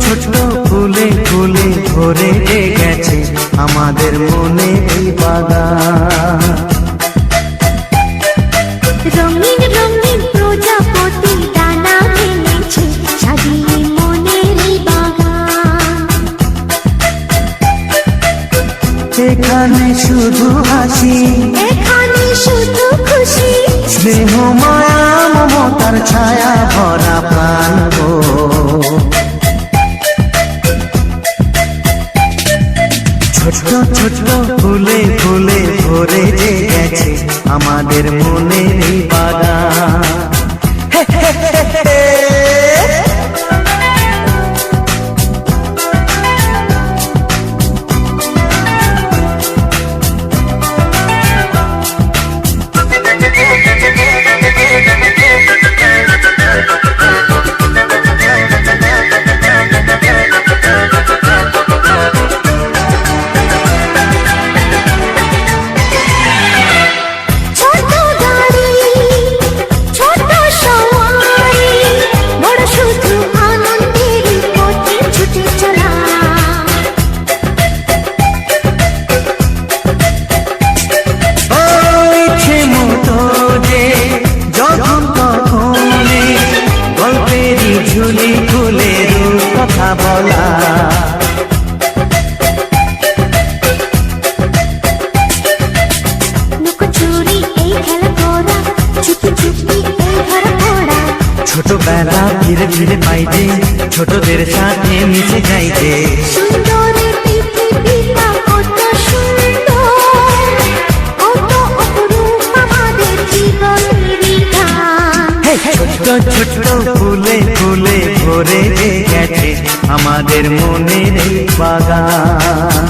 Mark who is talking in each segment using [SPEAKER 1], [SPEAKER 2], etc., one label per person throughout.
[SPEAKER 1] ছোট ফুলে ফুলে ভরে গেছে আমাদের মনে এই বাগান।
[SPEAKER 2] রঙিন রঙিন প্রজাপতি ডানা মেলেছে সাজিয়ে মনের এই বাগান।
[SPEAKER 1] এখানে শুধু হাসি,
[SPEAKER 2] এখানে শুধু খুশি,
[SPEAKER 1] স্নেহ মায়া মমতার ছায়া ভরা প্রাণ গো। ছোট ছোট ফুলে ফুলে ভরে গেছে আমাদের মনের এই বাগান। ঝুলি খুলে কথা বলা,
[SPEAKER 2] লুকোচুরি এই খেলা করা, চুপি চুপি এই ধরা পড়া।
[SPEAKER 1] ছোটবেলা ধীরে ধীরে পাইতে ছোটদের সাথে মিশে যাইতে।
[SPEAKER 2] সুন্দরের পৃথিবীটা কত সুন্দর, কত অপরূপ আমাদের জীবনেরই গান।
[SPEAKER 1] ছোট ছোট ফুলে ফুলে ভরে গেছে আমাদের মনের এই বাগান।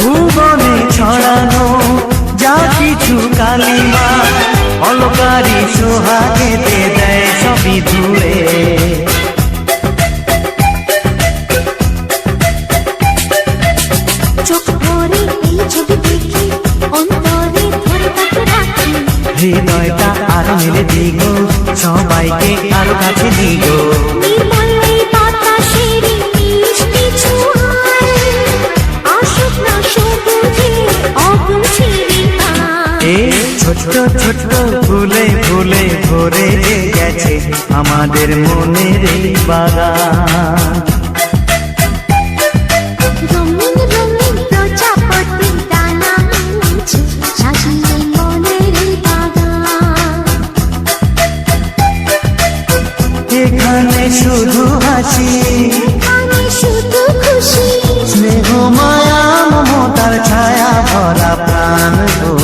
[SPEAKER 1] ভুবনে ছড়ানো যা কিছু কালিমা অলকারি সোহাগেতে দেয় সবই ধুয়ে।
[SPEAKER 2] চোখ ভরে এই ছবি দেখি, অন্তরে ধরে তাকে রাখি।
[SPEAKER 1] হৃদয়টা আরো মেলে দিগো, সবাইকে আরো কাছে দিগো।
[SPEAKER 2] নির্মল এই বাতাসের মিষ্টি ছোঁয়ায় আসুক না সবুজে অগুছিরি গান।
[SPEAKER 1] এই ছোট ছোট ফুলে ফুলে ভরে গেছে আমাদের মনের এই বাগান।
[SPEAKER 2] রঙিন রঙিন প্রজাপতি ডানা মেলেছে সাজিয়ে মনের এই বাগান।
[SPEAKER 1] এখানে শুধু হাসি,
[SPEAKER 2] এখানে শুধু খুশি,
[SPEAKER 1] স্নেহ মায়া মমতার ছায়া ভরা প্রাণ গো।